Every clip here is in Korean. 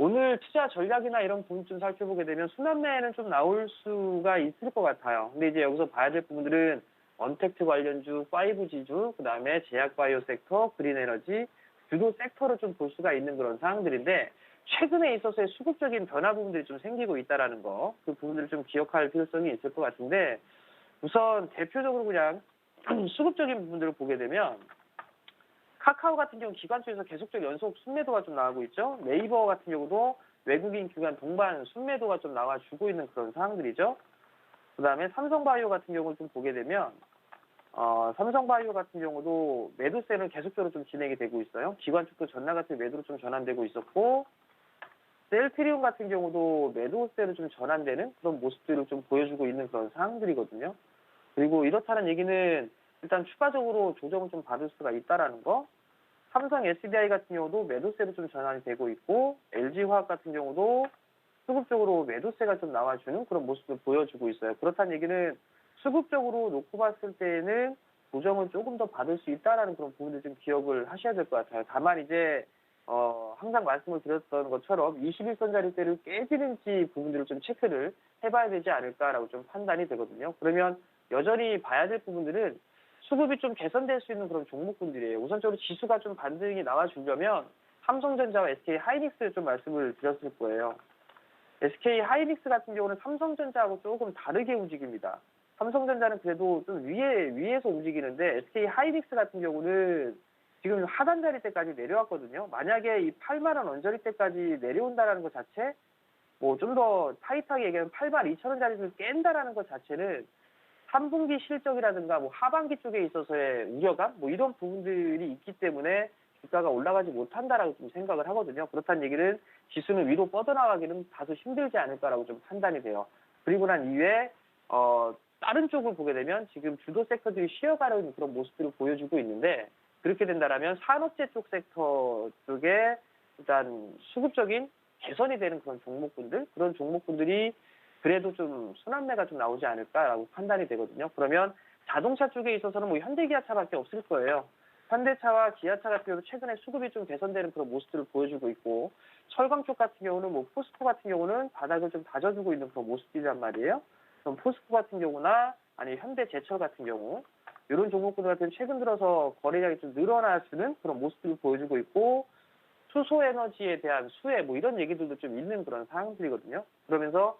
오늘 투자 전략이나 이런 부분 좀 살펴보게 되면 순환매는 좀 나올 수가 있을 것 같아요. 근데 이제 여기서 봐야 될 부분들은 언택트 관련주, 5G주, 그다음에 제약바이오 섹터, 그린에너지, 주도 섹터를 좀 볼 수가 있는 그런 사항들인데 최근에 있어서의 수급적인 변화 부분들이 좀 생기고 있다라는 거, 그 부분들을 좀 기억할 필요성이 있을 것 같은데 우선 대표적으로 그냥 수급적인 부분들을 보게 되면 카카오 같은 경우 기관 쪽에서 계속적 연속 순매도가 좀 나오고 있죠. 네이버 같은 경우도 외국인 기관 동반 순매도가 좀 나와주고 있는 그런 상황들이죠. 그다음에 삼성바이오 같은 경우를 좀 보게 되면 삼성바이오 같은 경우도 매도세는 계속적으로 좀 진행이 되고 있어요. 기관 쪽도 전날 같은 매도로 좀 전환되고 있었고 셀트리온 같은 경우도 매도세로 좀 전환되는 그런 모습들을 좀 보여주고 있는 그런 상황들이거든요. 그리고 이렇다는 얘기는 일단 추가적으로 조정을 좀 받을 수가 있다라는 거. 삼성 SDI 같은 경우도 매도세로 좀 전환이 되고 있고 LG화학 같은 경우도 수급적으로 매도세가 좀 나와주는 그런 모습을 보여주고 있어요. 그렇다는 얘기는 수급적으로 놓고 봤을 때에는 조정을 조금 더 받을 수 있다라는 그런 부분을 좀 기억을 하셔야 될 것 같아요. 다만 이제 항상 말씀을 드렸던 것처럼 21선짜리대를 깨지는지 부분들을 좀 체크를 해봐야 되지 않을까라고 좀 판단이 되거든요. 그러면 여전히 봐야 될 부분들은 수급이 좀 개선될 수 있는 그런 종목군들이에요. 우선적으로 지수가 좀 반등이 나와주려면 삼성전자와 SK하이닉스 좀 말씀을 드렸을 거예요. SK하이닉스 같은 경우는 삼성전자하고 조금 다르게 움직입니다. 삼성전자는 그래도 좀 위에서 움직이는데 SK하이닉스 같은 경우는 지금 하단 자리 때까지 내려왔거든요. 만약에 이 8만 원 언저리 때까지 내려온다라는 것 자체, 뭐 좀 더 타이트하게 얘기하면 8만 2천 원짜리를 깬다라는 것 자체는 3분기 실적이라든가 뭐 하반기 쪽에 있어서의 우려감, 뭐 이런 부분들이 있기 때문에 주가가 올라가지 못한다라고 좀 생각을 하거든요. 그렇다는 얘기는 지수는 위로 뻗어나가기는 다소 힘들지 않을까라고 좀 판단이 돼요. 그리고 난 이후에 다른 쪽을 보게 되면 지금 주도 섹터들이 쉬어가는 그런 모습들을 보여주고 있는데 그렇게 된다라면 산업재 쪽 섹터 쪽에 일단 수급적인 개선이 되는 그런 종목군들, 그런 종목군들이 그래도 좀 순환매가 좀 나오지 않을까라고 판단이 되거든요. 그러면 자동차 쪽에 있어서는 뭐 현대기아차밖에 없을 거예요. 현대차와 기아차 같은 경우도 최근에 수급이 좀 개선되는 그런 모습들을 보여주고 있고 철강 쪽 같은 경우는 뭐 포스코 같은 경우는 바닥을 좀 다져주고 있는 그런 모습들이란 말이에요. 그럼 포스코 같은 경우나 아니 현대제철 같은 경우 이런 종목들 같은 최근 들어서 거래량이 좀 늘어나주는 그런 모습들을 보여주고 있고 수소에너지에 대한 수혜 뭐 이런 얘기들도 좀 있는 그런 상황들이거든요. 그러면서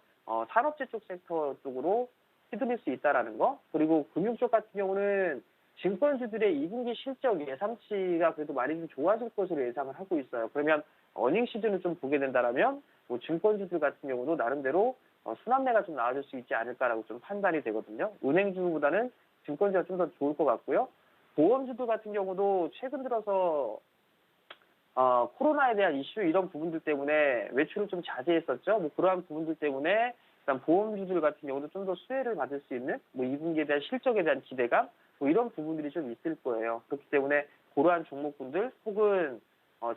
산업재 쪽 섹터 쪽으로 휘둘릴 수 있다라는 거. 그리고 금융 쪽 같은 경우는 증권주들의 2분기 실적 예상치가 그래도 많이 좀 좋아질 것으로 예상을 하고 있어요. 그러면 어닝 시즌을 좀 보게 된다라면 뭐 증권주들 같은 경우도 나름대로 순환매가 좀 나아질 수 있지 않을까라고 좀 판단이 되거든요. 은행주보다는 증권주가 좀 더 좋을 것 같고요. 보험주들 같은 경우도 최근 들어서 코로나에 대한 이슈 이런 부분들 때문에 외출을 좀 자제했었죠. 뭐 그러한 부분들 때문에 일단 보험주들 같은 경우도 좀 더 수혜를 받을 수 있는 뭐 2분기에 대한 실적에 대한 기대감 뭐 이런 부분들이 좀 있을 거예요. 그렇기 때문에 그러한 종목군들 혹은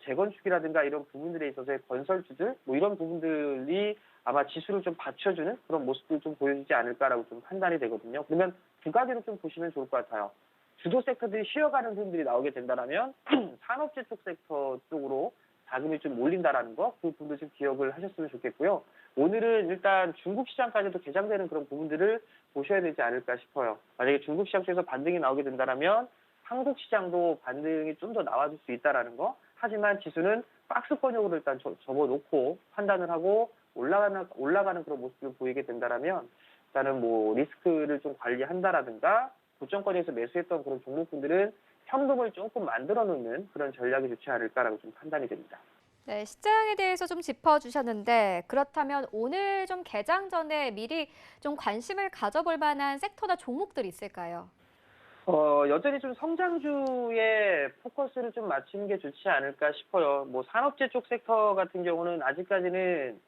재건축이라든가 이런 부분들에 있어서의 건설주들 뭐 이런 부분들이 아마 지수를 좀 받쳐주는 그런 모습들을 좀 보여주지 않을까라고 좀 판단이 되거든요. 그러면 두 가지로 좀 보시면 좋을 것 같아요. 주도 섹터들이 쉬어가는 흐름들이 나오게 된다면 산업재 쪽 섹터 쪽으로 자금이 좀 몰린다라는 거, 그 부분도 좀 기억을 하셨으면 좋겠고요. 오늘은 일단 중국 시장까지도 개장되는 그런 부분들을 보셔야 되지 않을까 싶어요. 만약에 중국 시장 쪽에서 반등이 나오게 된다면 한국 시장도 반등이 좀 더 나와줄 수 있다라는 거. 하지만 지수는 박스권역으로 일단 접어놓고 판단을 하고 올라가는 그런 모습을 보이게 된다면 일단은 뭐 리스크를 좀 관리한다라든가 고점권에서 매수했던 그런 종목군들은 현금을 조금 만들어 놓는 그런 전략이 좋지 않을까라고 좀 판단이 됩니다. 네, 시장에 대해서 좀 짚어주셨는데 그렇다면 오늘 좀 개장 전에 미리 좀 관심을 가져볼 만한 섹터나 종목들이 있을까요? 여전히 좀 성장주에 포커스를 좀 맞추는 게 좋지 않을까 싶어요. 뭐 산업재 쪽 섹터 같은 경우는 아직까지는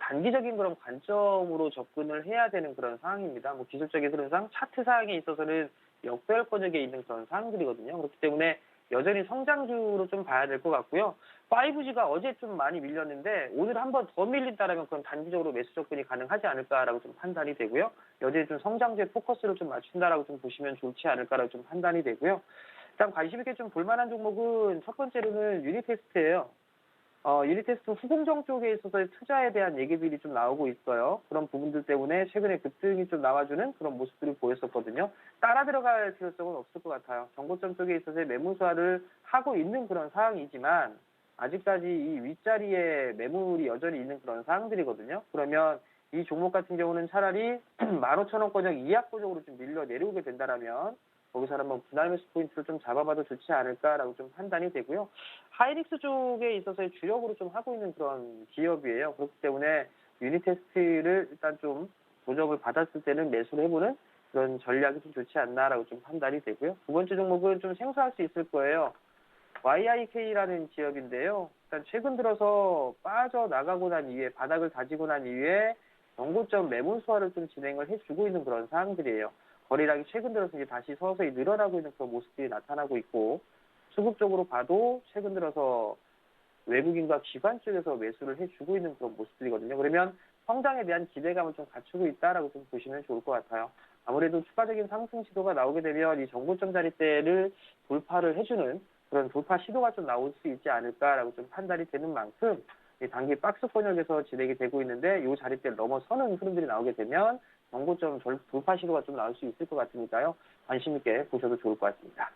단기적인 그런 관점으로 접근을 해야 되는 그런 상황입니다. 뭐 기술적인 흐름상 차트 상황에 있어서는 역배열권역에 있는 그런 상황들이거든요. 그렇기 때문에 여전히 성장주로 좀 봐야 될 것 같고요. 5G가 어제 좀 많이 밀렸는데 오늘 한번 더 밀린다라면 그건 단기적으로 매수 접근이 가능하지 않을까라고 좀 판단이 되고요. 여전히 좀 성장주에 포커스를 좀 맞춘다라고 좀 보시면 좋지 않을까라고 좀 판단이 되고요. 일단 관심 있게 좀 볼만한 종목은 첫 번째로는 유니테스트예요. 유니테스트 후공정 쪽에 있어서의 투자에 대한 얘기들이 좀 나오고 있어요. 그런 부분들 때문에 최근에 급등이 좀 나와주는 그런 모습들이 보였었거든요. 따라 들어갈 필요성은 없을 것 같아요. 정고점 쪽에 있어서의 매물수화를 하고 있는 그런 상황이지만 아직까지 이 윗자리에 매물이 여전히 있는 그런 상황들이거든요. 그러면 이 종목 같은 경우는 차라리 15,000원권역 이하권적으로 좀 밀려 내려오게 된다라면 거기서 한번 분할 매수 포인트를 좀 잡아봐도 좋지 않을까라고 좀 판단이 되고요. 하이닉스 쪽에 있어서의 주력으로 좀 하고 있는 그런 기업이에요. 그렇기 때문에 유니테스트를 일단 좀 조정을 받았을 때는 매수를 해보는 그런 전략이 좀 좋지 않나라고 좀 판단이 되고요. 두 번째 종목은 좀 생소할 수 있을 거예요. YIK라는 기업인데요. 일단 최근 들어서 빠져나가고 난 이후에 바닥을 다지고 난 이후에 정고점 매물 소화를 좀 진행을 해주고 있는 그런 상황들이에요. 거래량이 최근 들어서 이제 다시 서서히 늘어나고 있는 그런 모습들이 나타나고 있고 수급적으로 봐도 최근 들어서 외국인과 기관 쪽에서 매수를 해주고 있는 그런 모습들이거든요. 그러면 성장에 대한 기대감을 좀 갖추고 있다라고 좀 보시면 좋을 것 같아요. 아무래도 추가적인 상승 시도가 나오게 되면 이 정고점 자리대를 돌파를 해주는 그런 돌파 시도가 좀 나올 수 있지 않을까라고 좀 판단이 되는 만큼 이 단기 박스 권역에서 진행이 되고 있는데 이 자리대를 넘어서는 흐름들이 나오게 되면 정고점 돌파 시도가 좀 나올 수 있을 것 같으니까요. 관심 있게 보셔도 좋을 것 같습니다.